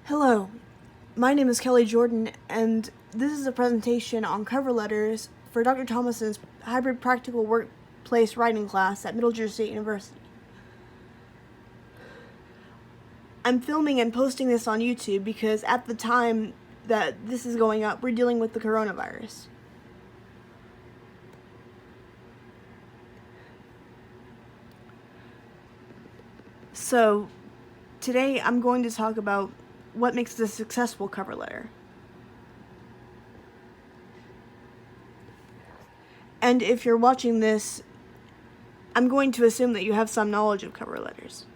Hello, my name is Kelly Jordan, and this is a presentation on cover letters for Dr. Thomason's hybrid practical workplace writing class at Middle Jersey State University. I'm filming and posting this on YouTube because at the time that this is going up, we're dealing with the coronavirus. So, today I'm going to talk about what makes a successful cover letter. And if you're watching this, I'm going to assume that you have some knowledge of cover letters.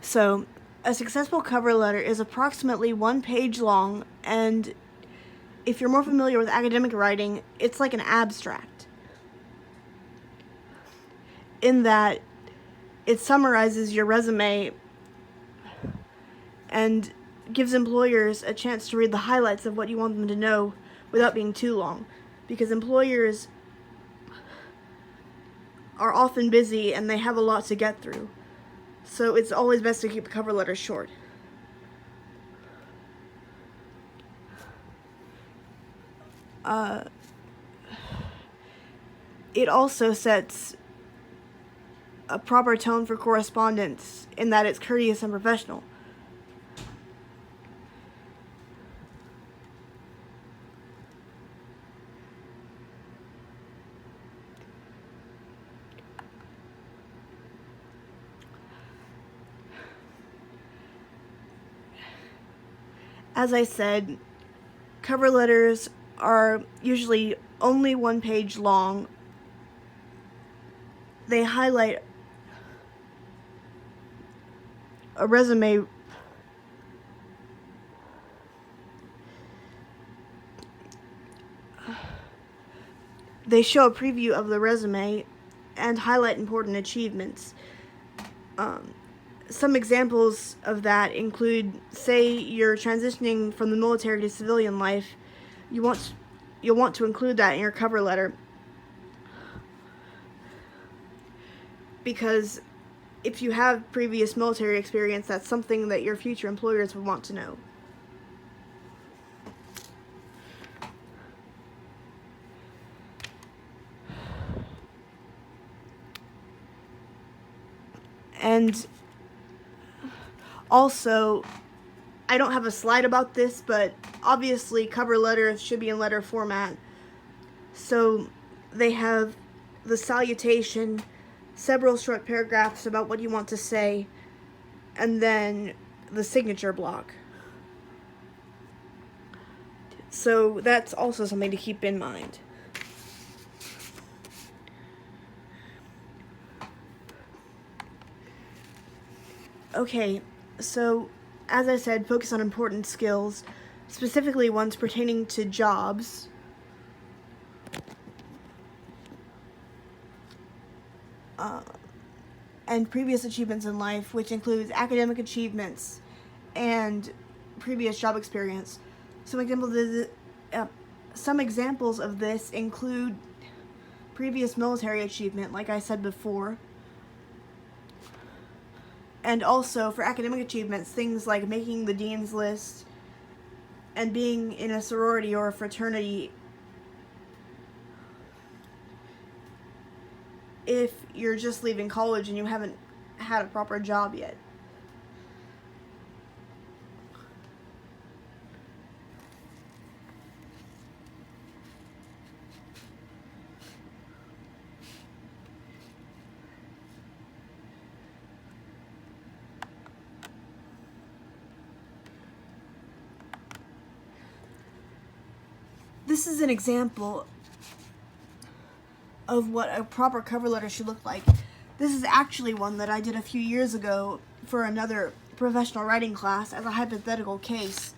So, a successful cover letter is approximately 1 page long, and if you're more familiar with academic writing, it's like an abstract, in that it summarizes your resume and gives employers a chance to read the highlights of what you want them to know without being too long, because employers are often busy and they have a lot to get through. So it's always best to keep a cover letter short. It also sets a proper tone for correspondence in that it's courteous and professional. As I said, cover letters are usually only 1 page long. They highlight a resume They show a preview of the resume and highlight important achievements. Some examples of that include, say you're transitioning from the military to civilian life, you'll want to include that in your cover letter, because if you have previous military experience, that's something that your future employers would want to know. And also, I don't have a slide about this, but obviously cover letters should be in letter format. So they have the salutation, several short paragraphs about what you want to say, and then the signature block. So that's also something to keep in mind. Okay, so as I said, focus on important skills, specifically ones pertaining to jobs. And previous achievements in life, which includes academic achievements and previous job experience. Some examples of this include previous military achievement, like I said before, and also for academic achievements, things like making the dean's list and being in a sorority or a fraternity. If you're just leaving college and you haven't had a proper job yet. This is an example of what a proper cover letter should look like. This is actually one that I did a few years ago for another professional writing class as a hypothetical case.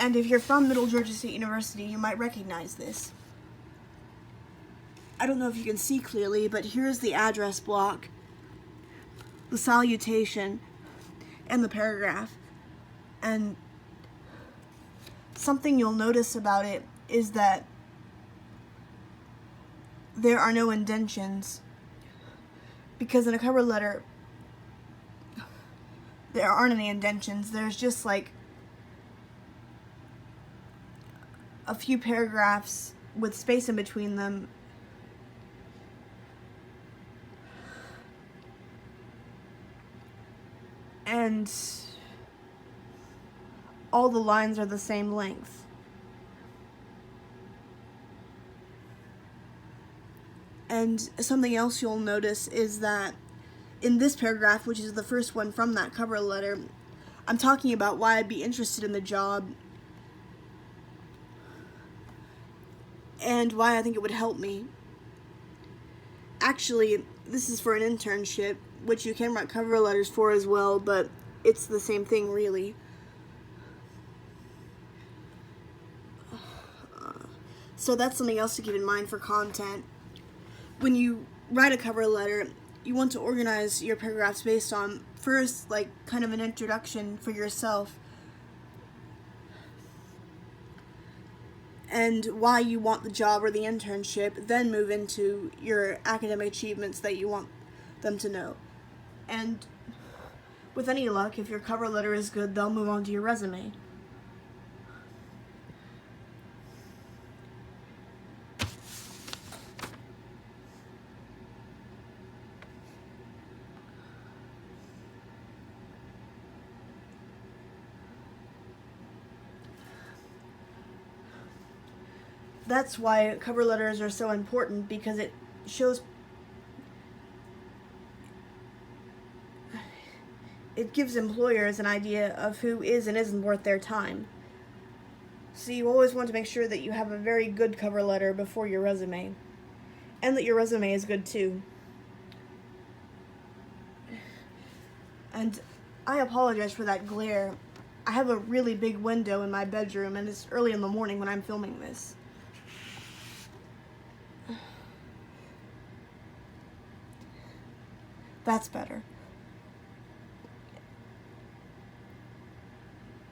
And if you're from Middle Georgia State University, you might recognize this. I don't know if you can see clearly, but here's the address block, the salutation, and the paragraph. And something you'll notice about it is that there are no indentions. Because in a cover letter, there aren't any indentions. There's just like a few paragraphs with space in between them. And all the lines are the same length. And something else you'll notice is that in this paragraph, which is the first one from that cover letter, I'm talking about why I'd be interested in the job and why I think it would help me. Actually, this is for an internship, which you can write cover letters for as well, but it's the same thing, really. So that's something else to keep in mind for content. When you write a cover letter, you want to organize your paragraphs based on, first, like, kind of an introduction for yourself, and why you want the job or the internship, then move into your academic achievements that you want them to know. And with any luck, if your cover letter is good, they'll move on to your resume. That's why cover letters are so important, because it shows, it gives employers an idea of who is and isn't worth their time. So you always want to make sure that you have a very good cover letter before your resume, and that your resume is good too. And I apologize for that glare. I have a really big window in my bedroom, and it's early in the morning when I'm filming this. That's better.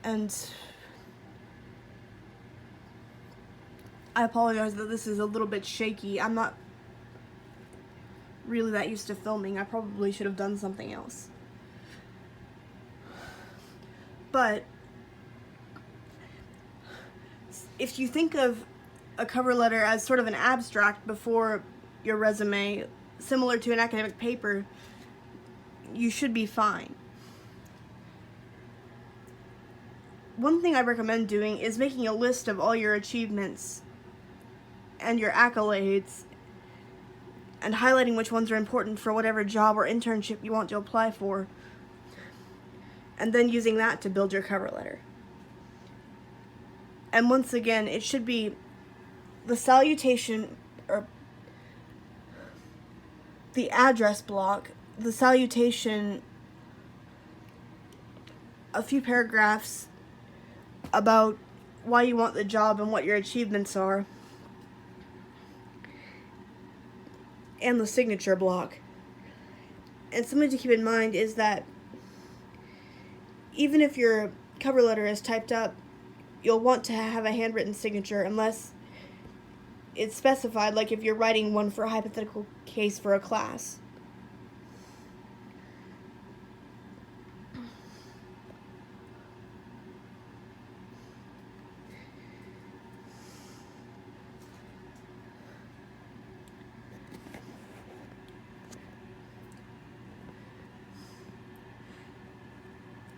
And I apologize that this is a little bit shaky. I'm not really that used to filming. I probably should have done something else. But if you think of a cover letter as sort of an abstract before your resume, similar to an academic paper, you should be fine. One thing I recommend doing is making a list of all your achievements and your accolades, and highlighting which ones are important for whatever job or internship you want to apply for, and then using that to build your cover letter. And once again, it should be the salutation, or the address block, the salutation, a few paragraphs about why you want the job and what your achievements are, and the signature block. And something to keep in mind is that even if your cover letter is typed up, you'll want to have a handwritten signature unless it's specified, like if you're writing one for a hypothetical case for a class.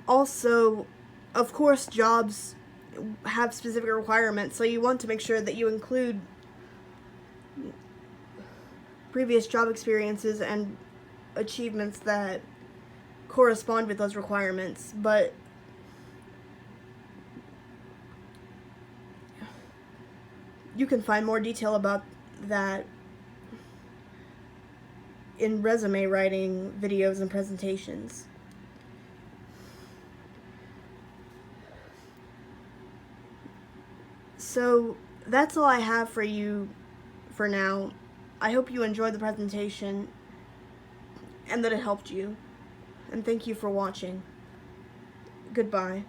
Also, of course, jobs have specific requirements, so you want to make sure that you include previous job experiences and achievements that correspond with those requirements. But you can find more detail about that in resume writing videos and presentations. So that's all I have for you for now. I hope you enjoyed the presentation and that it helped you. And thank you for watching. Goodbye.